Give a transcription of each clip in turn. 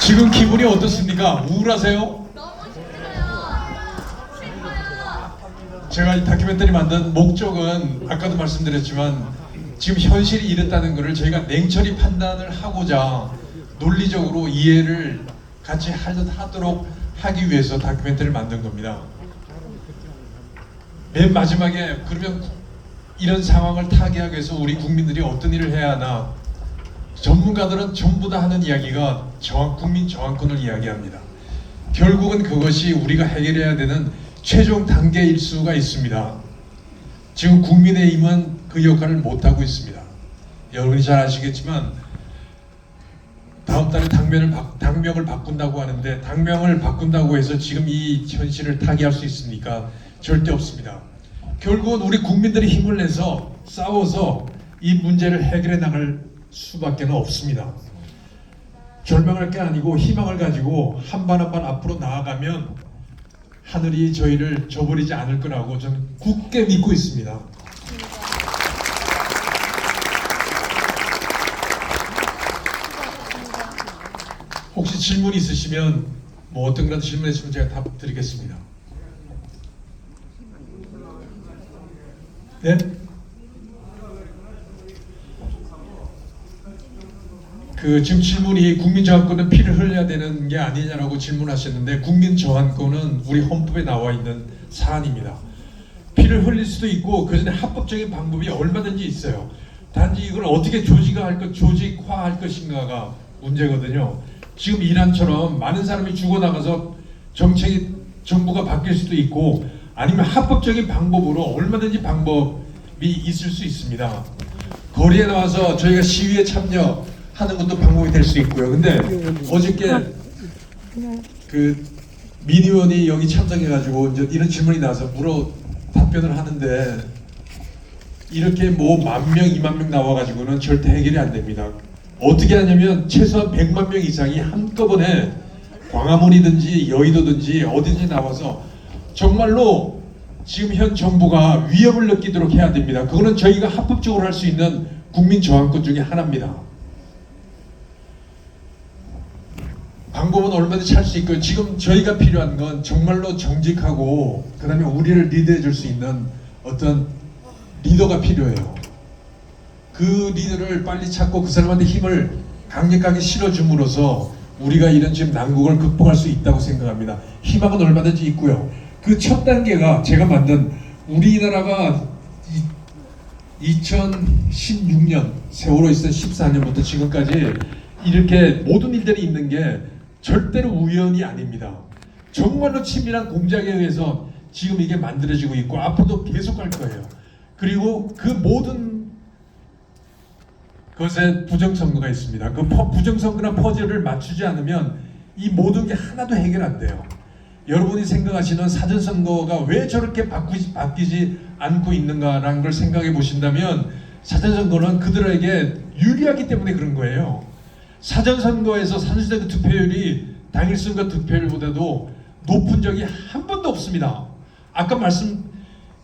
지금 기분이 어떻습니까? 우울하세요? 너무 힘들어요. 슬퍼요. 제가 이 다큐멘터리 만든 목적은 아까도 말씀드렸지만 지금 현실이 이렇다는 것을 저희가 냉철히 판단을 하고자 논리적으로 이해를 같이 하도록 하기 위해서 다큐멘터리를 만든 겁니다. 맨 마지막에 그러면 이런 상황을 타개하기 위해서 우리 국민들이 어떤 일을 해야 하나, 전문가들은 전부 다 하는 이야기가 국민 저항권을 이야기합니다. 결국은 그것이 우리가 해결해야 되는 최종 단계일 수가 있습니다. 지금 국민의힘은 그 역할을 못하고 있습니다. 여러분이 잘 아시겠지만 다음 달에 당명을 바꾼다고 하는데, 당명을 바꾼다고 해서 지금 이 현실을 타개할 수 있습니까? 절대 없습니다. 결국은 우리 국민들이 힘을 내서 싸워서 이 문제를 해결해 나갈 수밖에 없습니다. 절망할 게 아니고 희망을 가지고 한 발 한 발 앞으로 나아가면 하늘이 저희를 저버리지 않을 거라고 저는 굳게 믿고 있습니다. 혹시 질문 있으시면 뭐 어떤 거라도 질문해 주시면 제가 답 드리겠습니다. 네? 지금 질문이 국민 저항권은 피를 흘려야 되는 게 아니냐라고 질문하셨는데, 국민 저항권은 우리 헌법에 나와 있는 사안입니다. 피를 흘릴 수도 있고 그 전에 합법적인 방법이 얼마든지 있어요. 단지 이걸 어떻게 조직화할 것인가가 문제거든요. 지금 이란처럼 많은 사람이 죽어나가서 정부가 바뀔 수도 있고, 아니면 합법적인 방법으로 얼마든지 방법이 있을 수 있습니다. 거리에 나와서 저희가 시위에 참여하는 것도 방법이 될 수 있고요. 근데 어저께 민 의원이 여기 참석해가지고 이제 이런 질문이 나와서 답변을 하는데, 이렇게 뭐 10,000명, 20,000명 나와가지고는 절대 해결이 안 됩니다. 어떻게 하냐면 최소한 100만 명 이상이 한꺼번에 광화문이든지 여의도든지 어디든지 나와서 정말로 지금 현 정부가 위협을 느끼도록 해야 됩니다. 그거는 저희가 합법적으로 할 수 있는 국민 저항권 중에 하나입니다. 방법은 얼마든지 할 수 있고요. 지금 저희가 필요한 건 정말로 정직하고 그 다음에 우리를 리드해 줄 수 있는 어떤 리더가 필요해요. 그 리더를 빨리 찾고 그 사람한테 힘을 강력하게 실어줌으로써 우리가 이런 지금 난국을 극복할 수 있다고 생각합니다. 희망은 얼마든지 있고요. 그 첫 단계가 제가 만든, 우리나라가 2016년 세월호 있었던 14년부터 지금까지 이렇게 모든 일들이 있는 게 절대로 우연이 아닙니다. 정말로 치밀한 공작에 의해서 지금 이게 만들어지고 있고 앞으로도 계속 갈 거예요. 그리고 그 모든 그것에 부정선거가 있습니다. 그 부정선거나 퍼즐을 맞추지 않으면 이 모든 게 하나도 해결 안 돼요. 여러분이 생각하시는 사전선거가 왜 저렇게 바뀌지 않고 있는가라는 걸 생각해 보신다면, 사전선거는 그들에게 유리하기 때문에 그런 거예요. 사전선거에서 사전선거 투표율이 당일 선거 투표율보다도 높은 적이 한 번도 없습니다. 아까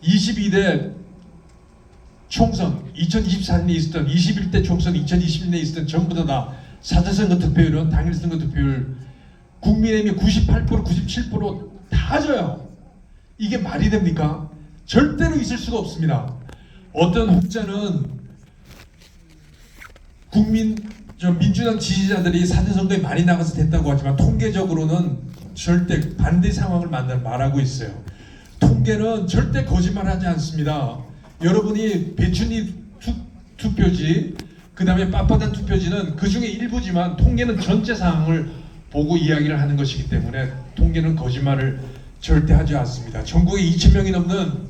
22대 총선 2024년에 있었던, 21대 총선 2021년에 있었던 전부 다 사전선거 투표율은 당일 선거 투표율 국민의힘이 98%, 97%다 져요. 이게 말이 됩니까? 절대로 있을 수가 없습니다. 어떤 혹자는 민주당 지지자들이 사전선거에 많이 나가서 됐다고 하지만 통계적으로는 절대 반대 상황을 말하고 있어요. 통계는 절대 거짓말하지 않습니다. 여러분이 배춘희 투표지, 그 다음에 빳빳한 투표지는 그 중에 일부지만 통계는 전체 상황을 보고 이야기를 하는 것이기 때문에 통계는 거짓말을 절대 하지 않습니다. 전국에 2,000명이 넘는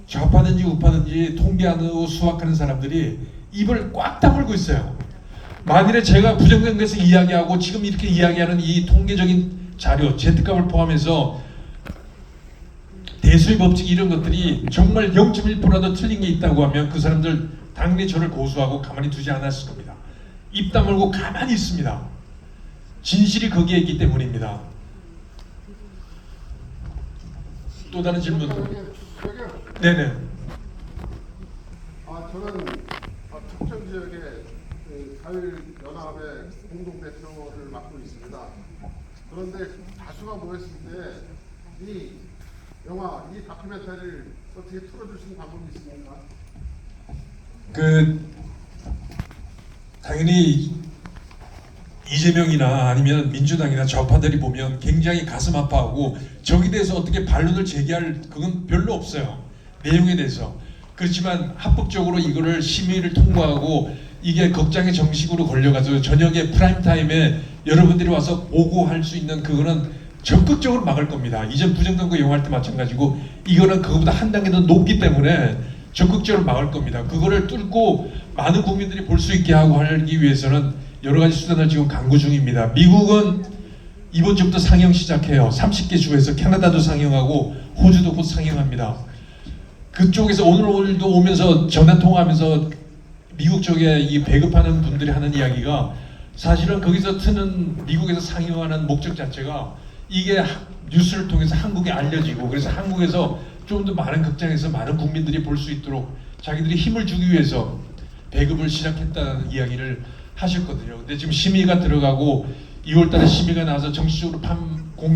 좌파든지 우파든지 통계하고 수학하는 사람들이 입을 꽉 다물고 있어요. 만일에 제가 부정선거에서 이야기하고 지금 이렇게 이야기하는 이 통계적인 자료, Z값을 포함해서 대수의 법칙 이런 것들이 정말 0.1%라도 틀린 게 있다고 하면 그 사람들 당연히 저를 고소하고 가만히 두지 않았을 겁니다. 입 다물고 가만히 있습니다. 진실이 거기에 있기 때문입니다. 또 다른 질문. 네네. 저는 특정 지역의 자유연합의 공동대표를 맡고 있습니다. 그런데 다수가 모였을 때 이 영화, 이 다큐멘터리를 어떻게 틀어줄 수 있는 방법이 있습니까? 당연히 이재명이나 아니면 민주당이나 좌파들이 보면 굉장히 가슴 아파하고 저기에 대해서 어떻게 반론을 제기할 그건 별로 없어요. 내용에 대해서. 그렇지만 합법적으로 이거를 심의를 통과하고 이게 극장에 정식으로 걸려가지고 저녁에 프라임타임에 여러분들이 와서 보고할 수 있는 그거는 적극적으로 막을 겁니다. 이전 부정선거 영화할 때 마찬가지고 이거는 그거보다 한 단계 더 높기 때문에 적극적으로 막을 겁니다. 그거를 뚫고 많은 국민들이 볼 수 있게 하고 하기 위해서는 여러 가지 수단을 지금 강구 중입니다. 미국은 이번 주부터 상영 시작해요. 30개 주에서 캐나다도 상영하고 호주도 곧 상영합니다. 그쪽에서 오늘도 오면서 전화 통화하면서 미국 쪽에 이 배급하는 분들이 하는 이야기가 사실은 거기서 트는 미국에서 상영하는 목적 자체가 이게 뉴스를 통해서 한국에 알려지고 그래서 한국에서 좀 더 많은 극장에서 많은 국민들이 볼 수 있도록 자기들이 힘을 주기 위해서 배급을 시작했다는 이야기를 하셨거든요. 근데 지금 심의가 들어가고 2월달에 심의가 나와서 정식적으로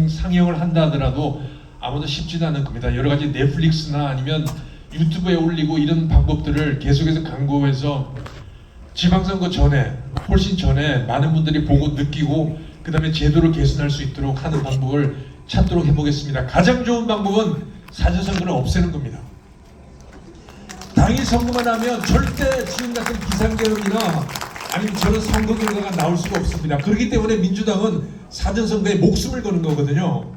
상영을 한다 하더라도 아무도 쉽지는 않은 겁니다. 여러 가지 넷플릭스나 아니면 유튜브에 올리고 이런 방법들을 계속해서 강구해서 지방선거 전에 훨씬 전에 많은 분들이 보고 느끼고 그 다음에 제도를 개선할 수 있도록 하는 방법을 찾도록 해보겠습니다. 가장 좋은 방법은 사전선거를 없애는 겁니다. 당일 선거만 하면 절대 지금 같은 비상계엄이나 아니면 저런 선거 결과가 나올 수가 없습니다. 그렇기 때문에 민주당은 사전선거에 목숨을 거는 거거든요.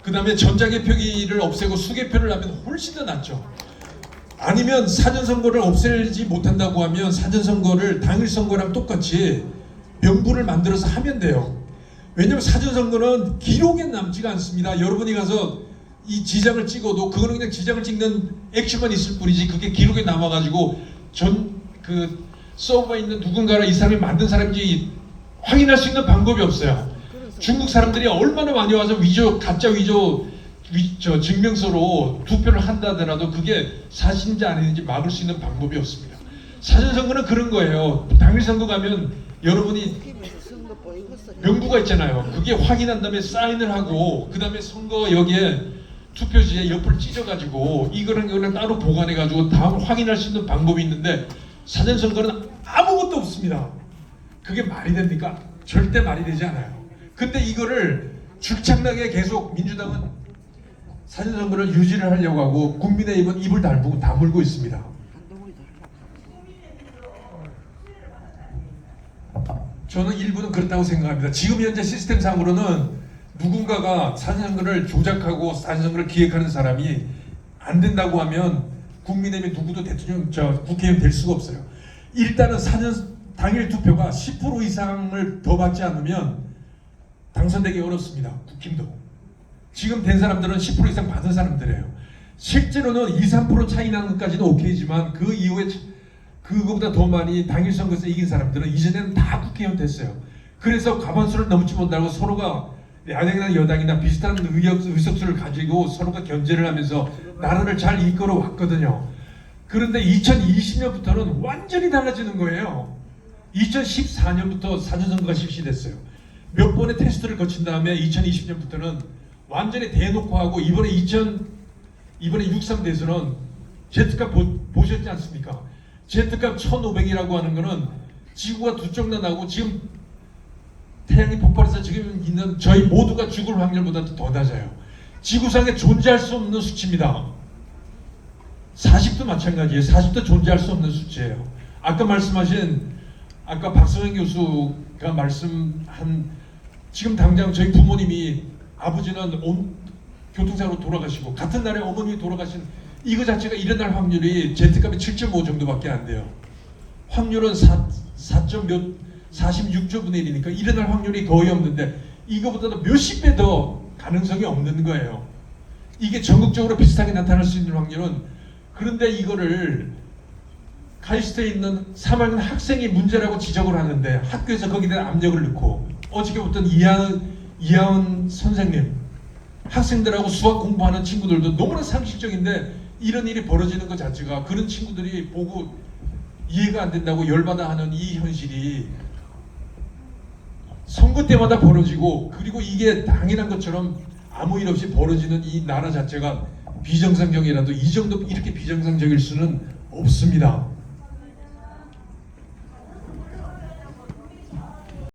그 다음에 전자개표기를 없애고 수개표를 하면 훨씬 더 낫죠. 아니면 사전선거를 없애지 못한다고 하면 사전선거를 당일선거랑 똑같이 명분을 만들어서 하면 돼요. 왜냐하면 사전선거는 기록에 남지가 않습니다. 여러분이 가서 이 지장을 찍어도 그거는 그냥 지장을 찍는 액션만 있을 뿐이지 그게 기록에 남아가지고 그 서버에 있는 누군가를 이 사람이 만든 사람인지 확인할 수 있는 방법이 없어요. 중국 사람들이 얼마나 많이 와서 가짜 위조 증명서로 투표를 한다더라도 그게 사실인지 아닌지 막을 수 있는 방법이 없습니다. 사전선거는 그런 거예요. 당일선거 가면 여러분이 명부가 있잖아요. 그게 확인한 다음에 사인을 하고 그 다음에 선거 여기에 투표지에 옆을 찢어가지고 이거는 따로 보관해가지고 다음 확인할 수 있는 방법이 있는데 사전선거는 아무것도 없습니다. 그게 말이 됩니까? 절대 말이 되지 않아요. 근데 이거를 줄창나게 계속 민주당은 사전선거를 유지를 하려고 하고 국민의힘은 입을 다물고 있습니다. 저는 일부는 그렇다고 생각합니다. 지금 현재 시스템상으로는 누군가가 사전선거를 조작하고 사전선거를 기획하는 사람이 안 된다고 하면 국민의힘 누구도 국회의원 될 수가 없어요. 일단은 당일 투표가 10% 이상을 더 받지 않으면 당선되기 어렵습니다. 국힘도. 지금 된 사람들은 10% 이상 받은 사람들이에요. 실제로는 2, 3% 차이 나는 것까지는 오케이지만 그 이후에 그거보다 더 많이 당일 선거에서 이긴 사람들은 이전에는 다 국회의원 됐어요. 그래서 과반수를 넘지 못하고 서로가 야당이나 여당이나 비슷한 의석수를 가지고 서로가 견제를 하면서 나라를 잘 이끌어 왔거든요. 그런데 2020년부터는 완전히 달라지는 거예요. 2014년부터 사전선거가 실시됐어요. 몇 번의 테스트를 거친 다음에 2020년부터는 완전히 대놓고하고 이번에 63 대선은 Z값 보셨지 않습니까? Z값 1500이라고 하는 거는 지구가 두 쪽 나고 지금 태양이 폭발해서 지금 있는 저희 모두가 죽을 확률보다 더 낮아요. 지구상에 존재할 수 없는 수치입니다. 40도 마찬가지예요. 40도 존재할 수 없는 수치예요. 아까 말씀하신 박성현 교수가 말씀한 지금 당장 저희 부모님이 아버지는 교통사고로 돌아가시고 같은 날에 어머님이 돌아가신 이거 자체가 일어날 확률이 Z값이 7.5 정도밖에 안 돼요. 확률은 46조분의 1이니까 일어날 확률이 거의 없는데 이거보다도 몇십 배 더 가능성이 없는 거예요. 이게 전국적으로 비슷하게 나타날 수 있는 확률은 그런데 이거를 카이스트에 있는 3학년 학생이 문제라고 지적을 하는데 학교에서 거기에 대한 압력을 넣고 어저께부터 이하은 선생님 학생들하고 수학 공부하는 친구들도 너무나 상식적인데 이런 일이 벌어지는 것 자체가 그런 친구들이 보고 이해가 안 된다고 열받아 하는 이 현실이 선거 때마다 벌어지고 그리고 이게 당연한 것처럼 아무 일 없이 벌어지는 이 나라 자체가 비정상적이라도 이 정도 이렇게 비정상적일 수는 없습니다.